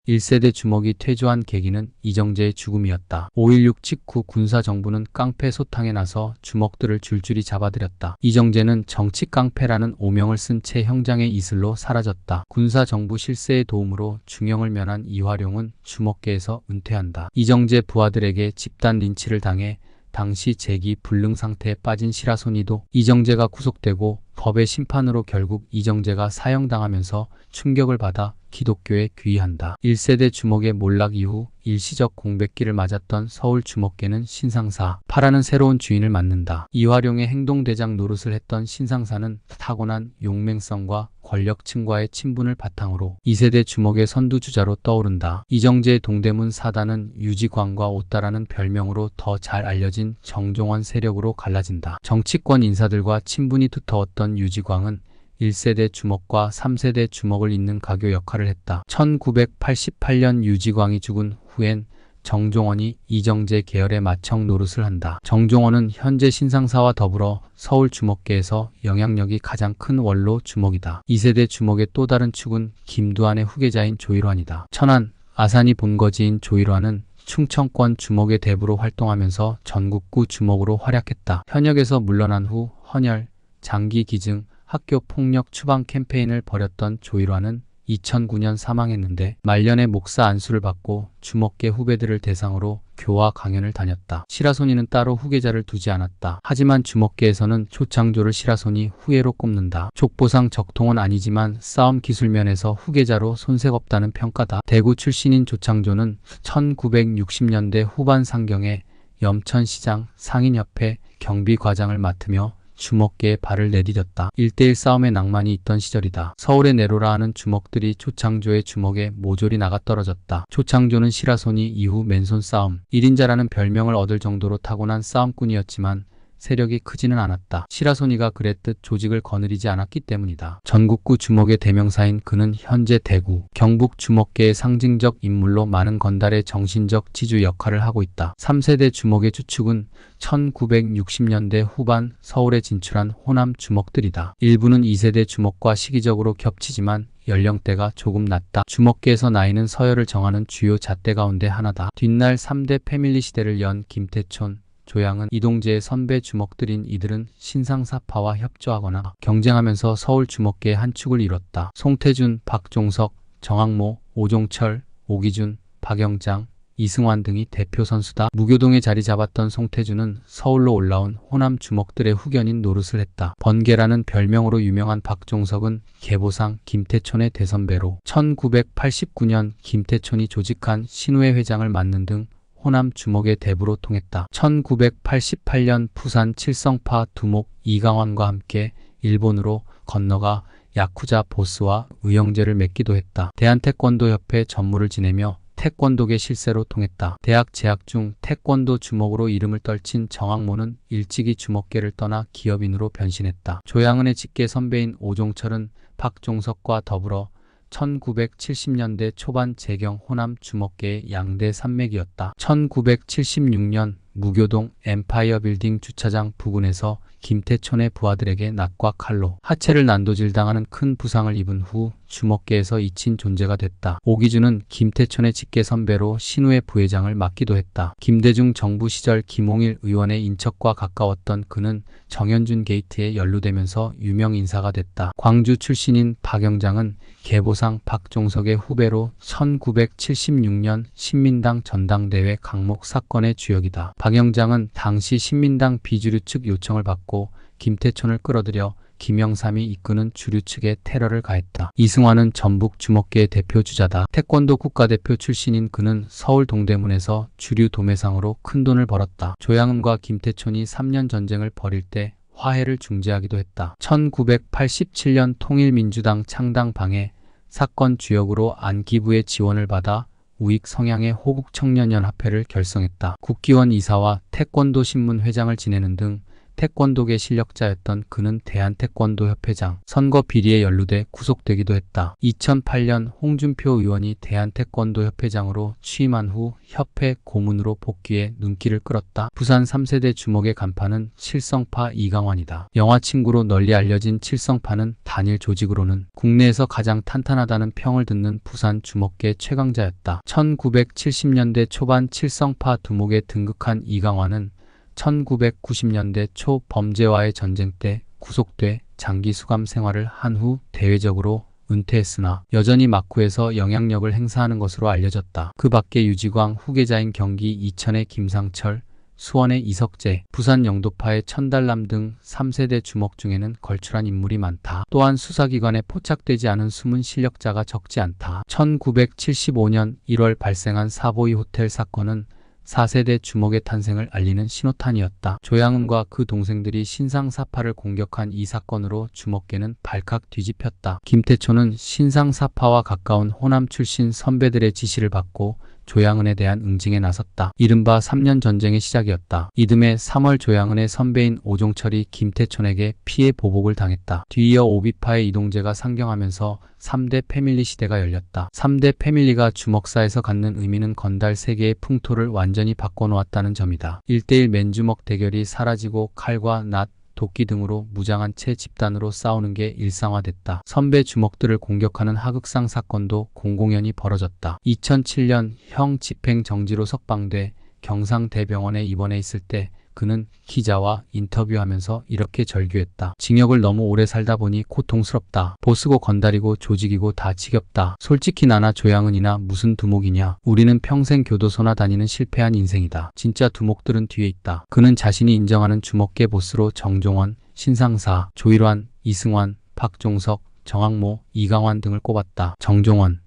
1세대 주먹이 퇴조한 계기는 이정재의 죽음이었다. 5.16 직후 군사정부는 깡패 소탕에 나서 주먹들을 줄줄이 잡아들였다. 이정재는 정치 깡패라는 오명을 쓴 채 형장의 이슬로 사라졌다. 군사정부 실세의 도움으로 중형을 면한 이화룡은 주먹계에서 은퇴한다. 이정재 부하들에게 집단 린치를 당해 당시 재기 불능 상태에 빠진 시라소니도 이정재가 구속되고 법의 심판으로 결국 이정재가 사형당하면서 충격을 받아 기독교에 귀의한다. 1세대 주먹의 몰락 이후 일시적 공백기를 맞았던 서울 주먹계는 신상사 파라는 새로운 주인을 맡는다. 이화룡의 행동대장 노릇을 했던 신상사는 타고난 용맹성과 권력층과의 친분을 바탕으로 2세대 주먹의 선두주자로 떠오른다. 이정재의 동대문 사단은 유지광과 오따라는 별명으로 더 잘 알려진 정종원 세력으로 갈라진다. 정치권 인사들과 친분이 두터웠던 유지광은 1세대 주먹과 3세대 주먹을 잇는 가교 역할을 했다. 1988년 유지광이 죽은 후엔 정종원이 이정재 계열의 맏형 노릇을 한다. 정종원은 현재 신상사와 더불어 서울 주먹계에서 영향력이 가장 큰 원로 주먹이다. 2세대 주먹의 또 다른 축은 김두한의 후계자인 조일환이다. 천안, 아산이 본거지인 조일환은 충청권 주먹의 대부로 활동하면서 전국구 주먹으로 활약했다. 현역에서 물러난 후 헌혈, 장기 기증, 학교 폭력 추방 캠페인을 벌였던 조일환은 2009년 사망했는데 말년에 목사 안수를 받고 주먹계 후배들을 대상으로 교화 강연을 다녔다. 시라소니는 따로 후계자를 두지 않았다. 하지만 주먹계에서는 조창조를 시라소니 후예로 꼽는다. 족보상 적통은 아니지만 싸움 기술면에서 후계자로 손색 없다는 평가다. 대구 출신인 조창조는 1960년대 후반 상경에 염천시장 상인협회 경비과장을 맡으며 주먹계에 발을 내디뎠다. 1대1 싸움의 낭만이 있던 시절이다. 서울의 네로라 하는 주먹들이 조창조의 주먹에 모조리 나가떨어졌다. 조창조는 시라소니 이후 맨손 싸움 1인자라는 별명을 얻을 정도로 타고난 싸움꾼이었지만 세력이 크지는 않았다. 시라소니가 그랬듯 조직을 거느리지 않았기 때문이다. 전국구 주먹의 대명사인 그는 현재 대구, 경북 주먹계의 상징적 인물로 많은 건달의 정신적 지주 역할을 하고 있다. 3세대 주먹의 주축은 1960년대 후반 서울에 진출한 호남 주먹들이다. 일부는 2세대 주먹과 시기적으로 겹치지만 연령대가 조금 낮다. 주먹계에서 나이는 서열을 정하는 주요 잣대 가운데 하나다. 뒷날 3대 패밀리 시대를 연 김태촌, 조양은 이동재의 선배 주먹들인 이들은 신상사파와 협조하거나 경쟁하면서 서울 주먹계의 한 축을 이뤘다. 송태준, 박종석, 정학모, 오종철, 오기준, 박영장, 이승환 등이 대표 선수다. 무교동에 자리 잡았던 송태준은 서울로 올라온 호남 주먹들의 후견인 노릇을 했다. 번개라는 별명으로 유명한 박종석은 계보상 김태촌의 대선배로 1989년 김태촌이 조직한 신우회 회장을 맡는 등 호남 주먹의 대부로 통했다. 1988년 부산 칠성파 두목 이강환과 함께 일본으로 건너가 야쿠자 보스와 의형제를 맺기도 했다. 대한태권도협회 전무를 지내며 태권도계 실세로 통했다. 대학 재학 중 태권도 주먹으로 이름을 떨친 정학모는 일찍이 주먹계를 떠나 기업인으로 변신했다. 조양은의 직계 선배인 오종철은 박종석과 더불어 1970년대 초반 재경 호남 주먹계의 양대 산맥이었다. 1976년 무교동 엠파이어 빌딩 주차장 부근에서 김태촌의 부하들에게 낫과 칼로 하체를 난도질당하는 큰 부상을 입은 후 주먹계에서 잊힌 존재가 됐다. 오기준은 김태촌의 직계 선배로 신우회 부회장을 맡기도 했다. 김대중 정부 시절 김홍일 의원의 인척과 가까웠던 그는 정현준 게이트에 연루되면서 유명 인사가 됐다. 광주 출신인 박영장은 계보상 박종석의 후배로 1976년 신민당 전당대회 강목 사건의 주역이다. 박영장은 당시 신민당 비주류 측 요청을 받고 김태촌을 끌어들여 김영삼이 이끄는 주류 측에 테러를 가했다. 이승환은 전북 주먹계의 대표 주자다. 태권도 국가대표 출신인 그는 서울 동대문에서 주류 도매상으로 큰돈을 벌었다. 조양은과 김태촌이 3년 전쟁을 벌일 때 화해를 중재하기도 했다. 1987년 통일민주당 창당 방해 사건 주역으로 안기부의 지원을 받아 우익 성향의 호국청년연합회를 결성했다. 국기원 이사와 태권도 신문 회장을 지내는 등 태권도계 실력자였던 그는 대한태권도협회장 선거 비리에 연루돼 구속되기도 했다. 2008년 홍준표 의원이 대한태권도협회장으로 취임한 후 협회 고문으로 복귀해 눈길을 끌었다. 부산 3세대 주먹의 간판은 칠성파 이강환이다. 영화 친구로 널리 알려진 칠성파는 단일 조직으로는 국내에서 가장 탄탄하다는 평을 듣는 부산 주먹계 최강자였다. 1970년대 초반 칠성파 두목에 등극한 이강환은 1990년대 초 범죄와의 전쟁 때 구속돼 장기 수감 생활을 한 후 대외적으로 은퇴했으나 여전히 막후에서 영향력을 행사하는 것으로 알려졌다. 그 밖에 유지광 후계자인 경기 이천의 김상철, 수원의 이석재, 부산 영도파의 천달람 등 3세대 주먹 중에는 걸출한 인물이 많다. 또한 수사기관에 포착되지 않은 숨은 실력자가 적지 않다. 1975년 1월 발생한 사보이 호텔 사건은 4세대 주먹의 탄생을 알리는 신호탄이었다. 조양은과 그 동생들이 신상사파를 공격한 이 사건으로 주먹계는 발칵 뒤집혔다. 김태초는 신상사파와 가까운 호남 출신 선배들의 지시를 받고 조양은에 대한 응징에 나섰다. 이른바 3년 전쟁의 시작이었다. 이듬해 3월 조양은의 선배인 오종철이 김태촌에게 피해 보복을 당했다. 뒤이어 오비파의 이동재가 상경하면서 3대 패밀리 시대가 열렸다. 3대 패밀리가 주먹사에서 갖는 의미는 건달 세계의 풍토를 완전히 바꿔놓았다는 점이다. 1대1 맨주먹 대결이 사라지고 칼과 낫, 도끼 등으로 무장한 채 집단으로 싸우는 게 일상화됐다. 선배 주먹들을 공격하는 하극상 사건도 공공연히 벌어졌다. 2007년 형 집행정지로 석방돼 경상대병원에 입원해 있을 때 그는 기자와 인터뷰하면서 이렇게 절규했다. 징역을 너무 오래 살다 보니 고통스럽다. 보스고 건달이고 조직이고 다 지겹다. 솔직히 나나 조양은이나 무슨 두목이냐. 우리는 평생 교도소나 다니는 실패한 인생이다. 진짜 두목들은 뒤에 있다. 그는 자신이 인정하는 주먹계 보스로 정종원, 신상사, 조일환, 이승환, 박종석, 정학모, 이강환 등을 꼽았다. 정종원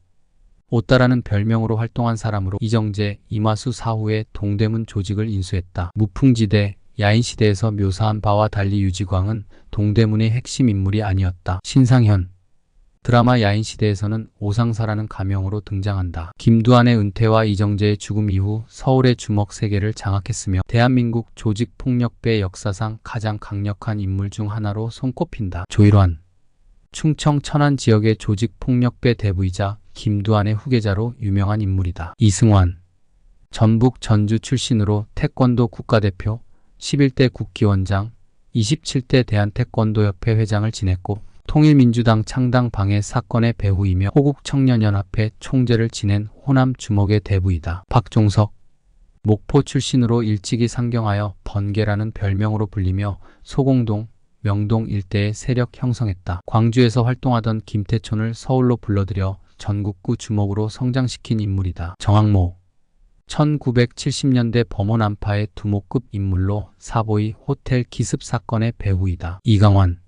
오따라는 별명으로 활동한 사람으로 이정재, 이마수 사후에 동대문 조직을 인수했다. 무풍지대, 야인시대에서 묘사한 바와 달리 유지광은 동대문의 핵심 인물이 아니었다. 신상현 드라마 야인시대에서는 오상사라는 가명으로 등장한다. 김두한의 은퇴와 이정재의 죽음 이후 서울의 주먹 세계를 장악했으며 대한민국 조직폭력배 역사상 가장 강력한 인물 중 하나로 손꼽힌다. 조일환 충청 천안 지역의 조직폭력배 대부이자 김두한의 후계자로 유명한 인물이다. 이승환 전북 전주 출신으로 태권도 국가대표, 11대 국기원장, 27대 대한태권도협회 회장을 지냈고 통일민주당 창당 방해 사건의 배후이며 호국청년연합회 총재를 지낸 호남 주먹의 대부이다. 박종석 목포 출신으로 일찍이 상경하여 번개라는 별명으로 불리며 소공동, 명동 일대에 세력 형성했다. 광주에서 활동하던 김태촌을 서울로 불러들여 전국구 주먹으로 성장시킨 인물이다. 정학모 1970년대 범원안파의 두목급 인물로 사보이 호텔 기습 사건의 배후이다. 이강환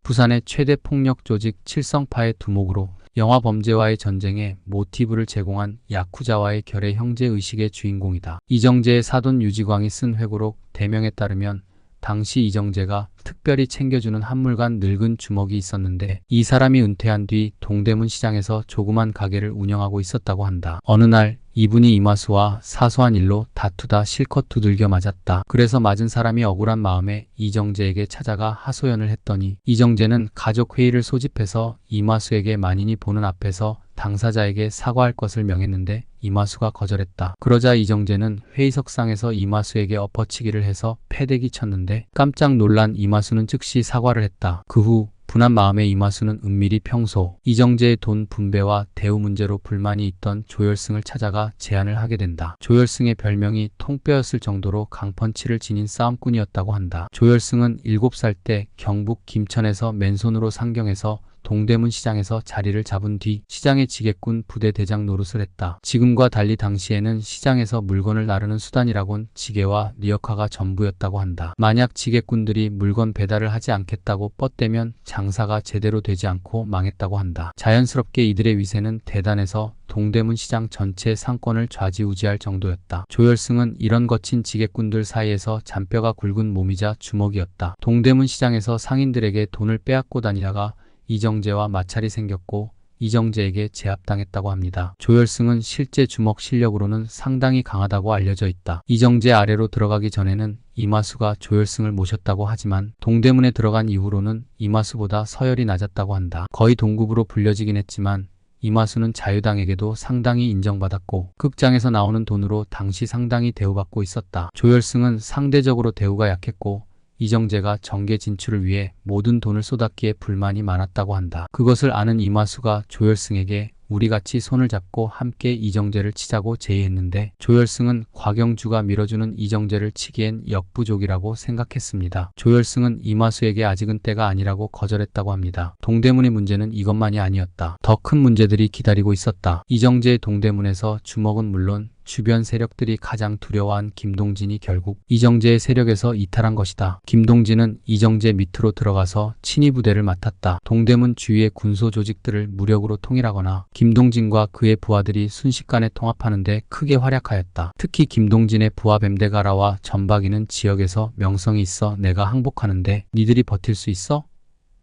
부산의 최대 폭력 조직 칠성파의 두목으로 영화 범죄와의 전쟁에 모티브를 제공한 야쿠자와의 결의 형제의식의 주인공이다. 이정재의 사돈 유지광이 쓴 회고록 대명에 따르면 당시 이정재가 특별히 챙겨주는 한물간 늙은 주먹이 있었는데 이 사람이 은퇴한 뒤 동대문 시장에서 조그만 가게를 운영하고 있었다고 한다. 어느 날 이분이 이마수와 사소한 일로 다투다 실컷 두들겨 맞았다. 그래서 맞은 사람이 억울한 마음에 이정재에게 찾아가 하소연을 했더니 이정재는 가족회의를 소집해서 이마수에게 만인이 보는 앞에서 당사자에게 사과할 것을 명했는데 이마수가 거절했다. 그러자 이정재는 회의석상에서 이마수에게 엎어치기를 해서 패대기 쳤는데 깜짝 놀란 이마수는 즉시 사과를 했다. 그 후 분한 마음에 이마수는 은밀히 평소 이정재의 돈 분배와 대우 문제로 불만이 있던 조열승을 찾아가 제안을 하게 된다. 조열승의 별명이 통뼈였을 정도로 강펀치를 지닌 싸움꾼이었다고 한다. 조열승은 7살 때 경북 김천에서 맨손으로 상경해서 동대문 시장에서 자리를 잡은 뒤 시장의 지게꾼 부대 대장 노릇을 했다. 지금과 달리 당시에는 시장에서 물건을 나르는 수단이라곤 지게와 리어카가 전부였다고 한다. 만약 지게꾼들이 물건 배달을 하지 않겠다고 뻗대면 장사가 제대로 되지 않고 망했다고 한다. 자연스럽게 이들의 위세는 대단해서 동대문 시장 전체 상권을 좌지우지할 정도였다. 조열승은 이런 거친 지게꾼들 사이에서 잔뼈가 굵은 몸이자 주먹이었다. 동대문 시장에서 상인들에게 돈을 빼앗고 다니다가 이정재와 마찰이 생겼고 이정재에게 제압당했다고 합니다. 조열승은 실제 주먹 실력으로는 상당히 강하다고 알려져 있다. 이정재 아래로 들어가기 전에는 이마수가 조열승을 모셨다고 하지만 동대문에 들어간 이후로는 이마수보다 서열이 낮았다고 한다. 거의 동급으로 불려지긴 했지만 이마수는 자유당에게도 상당히 인정받았고 극장에서 나오는 돈으로 당시 상당히 대우받고 있었다. 조열승은 상대적으로 대우가 약했고 이정재가 정계 진출을 위해 모든 돈을 쏟았기에 불만이 많았다고 한다. 그것을 아는 이마수가 조열승에게 우리같이 손을 잡고 함께 이정재를 치자고 제의했는데 조열승은 곽영주가 밀어주는 이정재를 치기엔 역부족이라고 생각했습니다. 조열승은 이마수에게 아직은 때가 아니라고 거절했다고 합니다. 동대문의 문제는 이것만이 아니었다. 더 큰 문제들이 기다리고 있었다. 이정재의 동대문에서 주먹은 물론 주변 세력들이 가장 두려워한 김동진이 결국 이정재의 세력에서 이탈한 것이다. 김동진은 이정재 밑으로 들어가서 친위 부대를 맡았다. 동대문 주위의 군소 조직들을 무력으로 통일하거나 김동진과 그의 부하들이 순식간에 통합하는 데 크게 활약하였다. 특히 김동진의 부하 뱀대가라와 전박이는 지역에서 명성이 있어 내가 항복하는데 니들이 버틸 수 있어?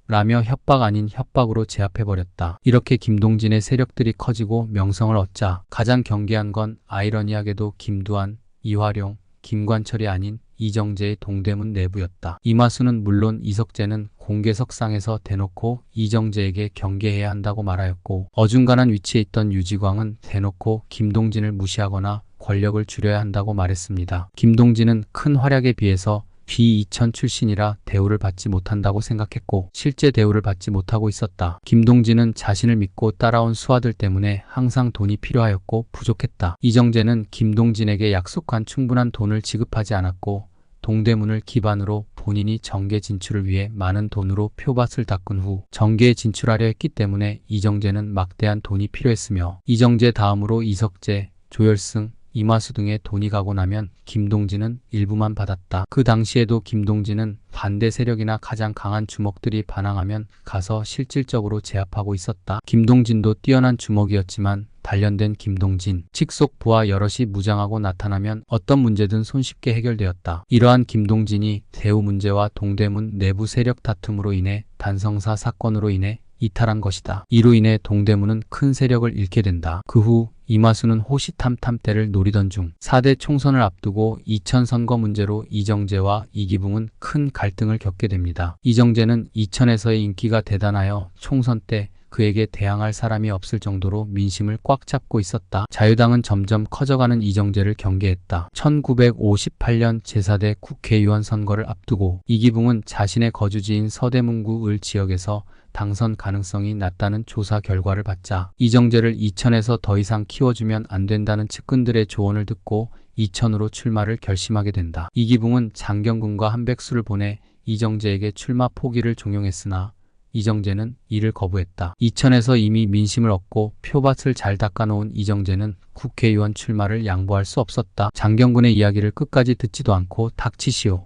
라며 협박 아닌 협박으로 제압해버렸다. 이렇게 김동진의 세력들이 커지고 명성을 얻자 가장 경계한 건 아이러니하게도 김두한, 이화룡, 김관철이 아닌 이정재의 동대문 내부였다. 이마수는 물론 이석재는 공개석상에서 대놓고 이정재에게 경계해야 한다고 말하였고 어중간한 위치에 있던 유지광은 대놓고 김동진을 무시하거나 권력을 줄여야 한다고 말했습니다. 김동진은 큰 활약에 비해서 비이천 출신이라 대우를 받지 못한다고 생각했고 실제 대우를 받지 못하고 있었다. 김동진은 자신을 믿고 따라온 수하들 때문에 항상 돈이 필요하였고 부족했다. 이정재는 김동진에게 약속한 충분한 돈을 지급하지 않았고 동대문을 기반으로 본인이 정계 진출을 위해 많은 돈으로 표밭을 닦은 후 정계에 진출하려 했기 때문에 이정재는 막대한 돈이 필요했으며 이정재 다음으로 이석재, 조열승, 이마수 등의 돈이 가고 나면 김동진은 일부만 받았다. 그 당시에도 김동진은 반대 세력이나 가장 강한 주먹들이 반항하면 가서 실질적으로 제압하고 있었다. 김동진도 뛰어난 주먹이었지만 단련된 김동진, 직속 부하 여럿이 무장하고 나타나면 어떤 문제든 손쉽게 해결되었다. 이러한 김동진이 대우 문제와 동대문 내부 세력 다툼으로 인해 단성사 사건으로 인해 이탈한 것이다. 이로 인해 동대문은 큰 세력을 잃게 된다. 그 후 이마수는 호시탐탐 때를 노리던 중 4대 총선을 앞두고 이천 선거 문제로 이정재와 이기붕은 큰 갈등을 겪게 됩니다. 이정재는 이천에서의 인기가 대단하여 총선 때 그에게 대항할 사람이 없을 정도로 민심을 꽉 잡고 있었다. 자유당은 점점 커져가는 이정재를 경계했다. 1958년 제4대 국회의원 선거를 앞두고 이기붕은 자신의 거주지인 서대문구 을 지역에서 당선 가능성이 낮다는 조사 결과를 받자 이정재를 이천에서 더 이상 키워주면 안 된다는 측근들의 조언을 듣고 이천으로 출마를 결심하게 된다. 이기붕은 장경근과 한백수를 보내 이정재에게 출마 포기를 종용했으나 이정재는 이를 거부했다. 이천에서 이미 민심을 얻고 표밭을 잘 닦아놓은 이정재는 국회의원 출마를 양보할 수 없었다. 장경근의 이야기를 끝까지 듣지도 않고 닥치시오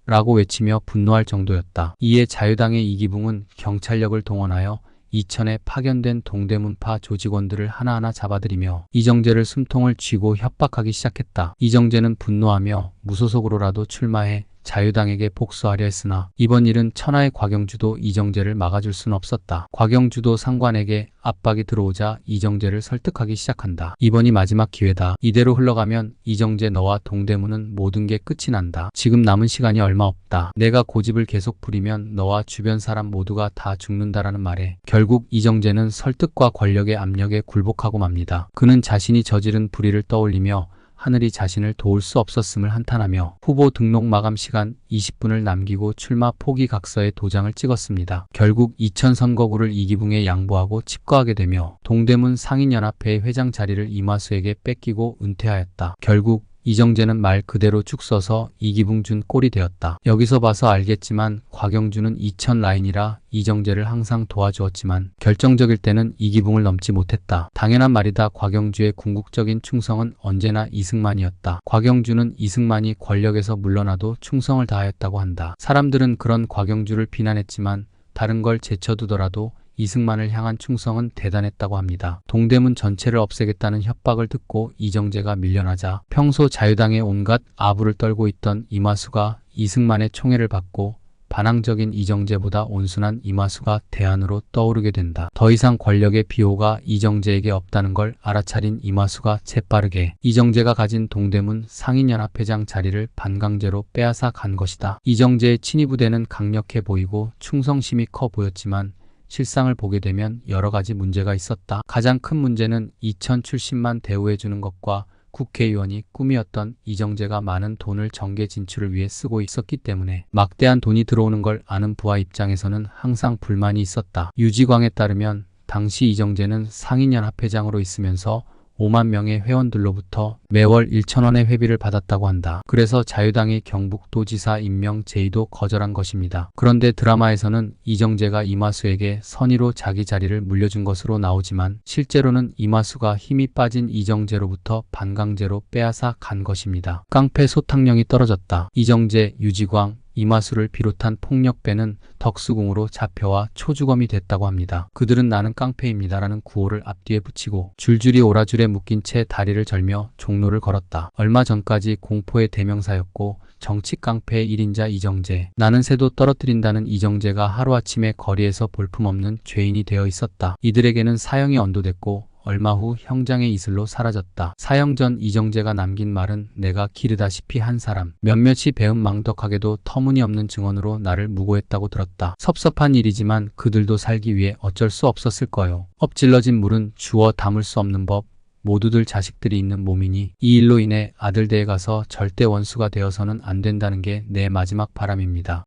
라고 외치며 분노할 정도였다. 이에 자유당의 이기붕은 경찰력을 동원하여 이천에 파견된 동대문파 조직원들을 하나하나 잡아들이며 이정재를 숨통을 쥐고 협박하기 시작했다. 이정재는 분노하며 무소속으로라도 출마해 자유당에게 복수하려 했으나 이번 일은 천하의 곽영주도 이정재를 막아줄 순 없었다. 곽영주도 상관에게 압박이 들어오자 이정재를 설득하기 시작한다. 이번이 마지막 기회다. 이대로 흘러가면 이정재 너와 동대문은 모든 게 끝이 난다. 지금 남은 시간이 얼마 없다. 내가 고집을 계속 부리면 너와 주변 사람 모두가 다 죽는다라는 말에 결국 이정재는 설득과 권력의 압력에 굴복하고 맙니다. 그는 자신이 저지른 불의를 떠올리며 하늘이 자신을 도울 수 없었음을 한탄하며 후보 등록 마감 시간 20분을 남기고 출마 포기 각서에 도장을 찍었습니다. 결국 이천 선거구를 이기붕에 양보하고 집거하게 되며 동대문 상인연합회의 회장 자리를 이마수에게 뺏기고 은퇴하였다. 결국 이정재는 말 그대로 죽 서서 이기붕 준 꼴이 되었다. 여기서 봐서 알겠지만 곽영주는 이천 라인이라 이정재를 항상 도와주었지만 결정적일 때는 이기붕을 넘지 못했다. 당연한 말이다. 곽영주의 궁극적인 충성은 언제나 이승만이었다. 곽영주는 이승만이 권력에서 물러나도 충성을 다하였다고 한다. 사람들은 그런 곽영주를 비난했지만 다른 걸 제쳐두더라도 이승만을 향한 충성은 대단했다고 합니다. 동대문 전체를 없애겠다는 협박을 듣고 이정재가 밀려나자 평소 자유당의 온갖 아부를 떨고 있던 이마수가 이승만의 총애를 받고 반항적인 이정재보다 온순한 이마수가 대안으로 떠오르게 된다. 더 이상 권력의 비호가 이정재에게 없다는 걸 알아차린 이마수가 재빠르게 이정재가 가진 동대문 상인연합회장 자리를 반강제로 빼앗아 간 것이다. 이정재의 친위부대는 강력해 보이고 충성심이 커 보였지만 실상을 보게 되면 여러 가지 문제가 있었다. 가장 큰 문제는 2천 출신만 대우해주는 것과 국회의원이 꿈이었던 이정재가 많은 돈을 정계 진출을 위해 쓰고 있었기 때문에 막대한 돈이 들어오는 걸 아는 부하 입장에서는 항상 불만이 있었다. 유지광에 따르면 당시 이정재는 상인연합회장으로 있으면서 5만 명의 회원들로부터 매월 1,000원의 회비를 받았다고 한다. 그래서 자유당이 경북도지사 임명 제의도 거절한 것입니다. 그런데 드라마에서는 이정재가 이마수에게 선의로 자기 자리를 물려준 것으로 나오지만 실제로는 이마수가 힘이 빠진 이정재로부터 반강제로 빼앗아 간 것입니다. 깡패 소탕령이 떨어졌다. 이정재, 유지광, 이마수를 비롯한 폭력배는 덕수궁으로 잡혀와 초주검이 됐다고 합니다. 그들은 나는 깡패입니다라는 구호를 앞뒤에 붙이고 줄줄이 오라줄에 묶인 채 다리를 절며 종로를 걸었다. 얼마 전까지 공포의 대명사였고 정치 깡패의 1인자 이정재, 나는 새도 떨어뜨린다는 이정재가 하루아침에 거리에서 볼품없는 죄인이 되어 있었다. 이들에게는 사형이 언도됐고 얼마 후 형장의 이슬로 사라졌다. 사형 전 이정재가 남긴 말은 내가 기르다시피 한 사람. 몇몇이 배은망덕하게도 터무니없는 증언으로 나를 무고했다고 들었다. 섭섭한 일이지만 그들도 살기 위해 어쩔 수 없었을 거요. 엎질러진 물은 주워 담을 수 없는 법. 모두들 자식들이 있는 몸이니 이 일로 인해 아들대에 가서 절대 원수가 되어서는 안 된다는 게 내 마지막 바람입니다.